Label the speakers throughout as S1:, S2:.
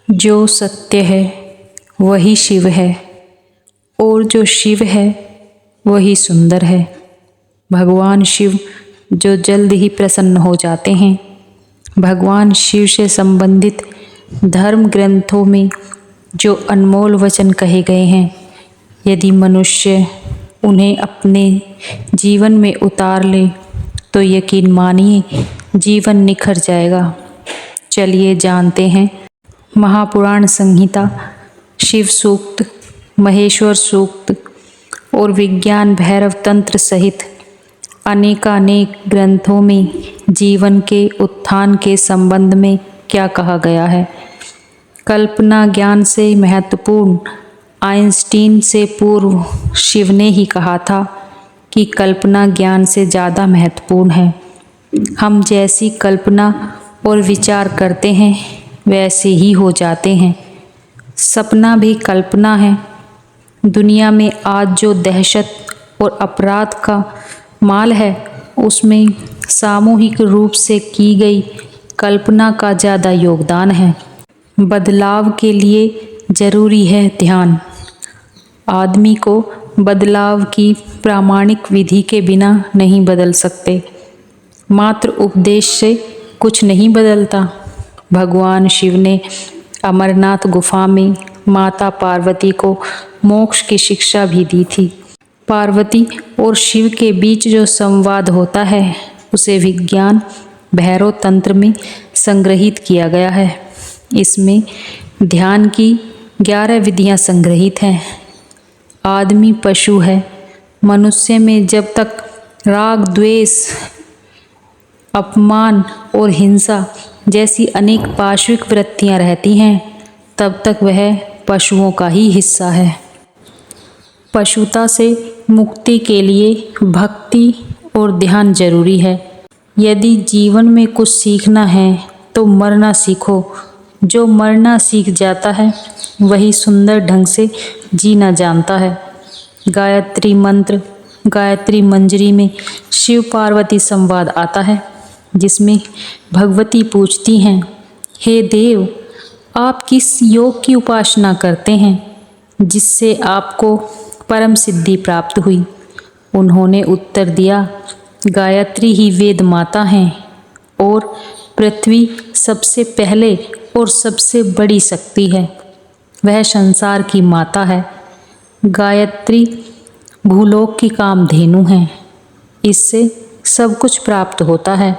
S1: जो सत्य है वही शिव है और जो शिव है वही सुंदर है। भगवान शिव जो जल्द ही प्रसन्न हो जाते हैं। भगवान शिव से संबंधित धर्म ग्रंथों में जो अनमोल वचन कहे गए हैं, यदि मनुष्य उन्हें अपने जीवन में उतार ले तो यकीन मानिए जीवन निखर जाएगा। चलिए जानते हैं महापुराण संहिता, शिव सूक्त, महेश्वर सूक्त और विज्ञान भैरव तंत्र सहित अनेकानेक ग्रंथों में जीवन के उत्थान के संबंध में क्या कहा गया है। कल्पना ज्ञान से महत्वपूर्ण आइंस्टीन से पूर्व शिव ने ही कहा था कि कल्पना ज्ञान से ज़्यादा महत्वपूर्ण है। हम जैसी कल्पना और विचार करते हैं वैसे ही हो जाते हैं। सपना भी कल्पना है। दुनिया में आज जो दहशत और अपराध का माल है उसमें सामूहिक रूप से की गई कल्पना का ज़्यादा योगदान है। बदलाव के लिए जरूरी है ध्यान। आदमी को बदलाव की प्रामाणिक विधि के बिना नहीं बदल सकते। मात्र उपदेश से कुछ नहीं बदलता। भगवान शिव ने अमरनाथ गुफा में माता पार्वती को मोक्ष की शिक्षा भी दी थी। पार्वती और शिव के बीच जो संवाद होता है उसे विज्ञान भैरव तंत्र में संग्रहित किया गया है। इसमें ध्यान की 11 विधियां संग्रहित हैं। आदमी पशु है। मनुष्य में जब तक राग, द्वेष, अपमान और हिंसा जैसी अनेक पाशविक वृत्तियां रहती हैं तब तक वह पशुओं का ही हिस्सा है। पशुता से मुक्ति के लिए भक्ति और ध्यान जरूरी है। यदि जीवन में कुछ सीखना है तो मरना सीखो। जो मरना सीख जाता है वही सुंदर ढंग से जीना जानता है। गायत्री मंत्र, गायत्री मंजरी में शिव पार्वती संवाद आता है जिसमें भगवती पूछती हैं, हे देव, आप किस योग की उपासना करते हैं जिससे आपको परम सिद्धि प्राप्त हुई। उन्होंने उत्तर दिया, गायत्री ही वेद माता हैं और पृथ्वी सबसे पहले और सबसे बड़ी शक्ति है। वह संसार की माता है। गायत्री भूलोक की कामधेनु है। इससे सब कुछ प्राप्त होता है।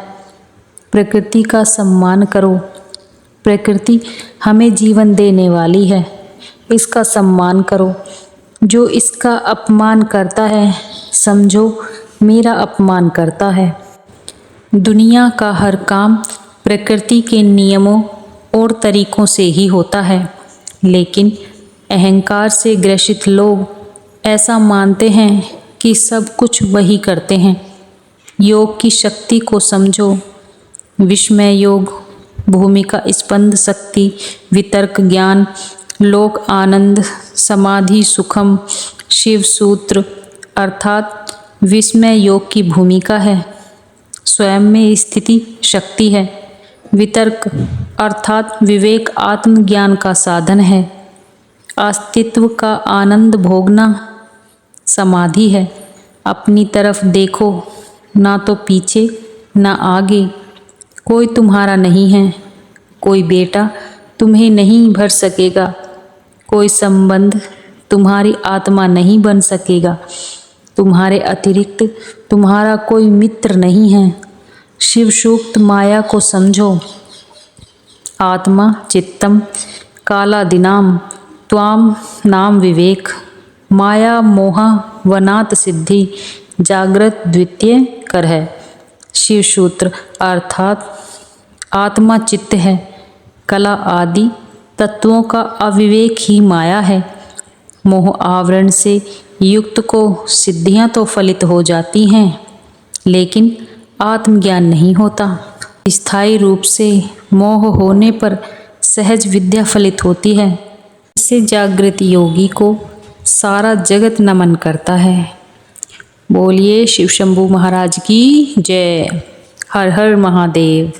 S1: प्रकृति का सम्मान करो। प्रकृति हमें जीवन देने वाली है। इसका सम्मान करो। जो इसका अपमान करता है समझो मेरा अपमान करता है। दुनिया का हर काम प्रकृति के नियमों और तरीकों से ही होता है, लेकिन अहंकार से ग्रसित लोग ऐसा मानते हैं कि सब कुछ वही करते हैं। योग की शक्ति को समझो। विस्मय योग, भूमिका स्पंद शक्ति, वितर्क ज्ञान, लोक आनंद, समाधि सुखम, शिव सूत्र अर्थात विस्मय योग की भूमिका है। स्वयं में स्थिति शक्ति है। वितर्क अर्थात विवेक आत्मज्ञान का साधन है। अस्तित्व का आनंद भोगना समाधि है। अपनी तरफ देखो, ना तो पीछे ना आगे। कोई तुम्हारा नहीं है। कोई बेटा तुम्हें नहीं भर सकेगा। कोई संबंध तुम्हारी आत्मा नहीं बन सकेगा। तुम्हारे अतिरिक्त तुम्हारा कोई मित्र नहीं है। शिव सूक्त माया को समझो। आत्मा चित्तम कालादिनाम त्वाम नाम विवेक, माया मोहा वनात सिद्धि, जागृत द्वितीय कर है। शिव सूत्र अर्थात आत्मा चित्त है। कला आदि तत्वों का अविवेक ही माया है। मोह आवरण से युक्त को सिद्धियां तो फलित हो जाती हैं, लेकिन आत्मज्ञान नहीं होता। स्थायी रूप से मोह होने पर सहज विद्या फलित होती है। इससे जागृत योगी को सारा जगत नमन करता है। बोलिए शिव शंभू महाराज की जय। हर हर महादेव।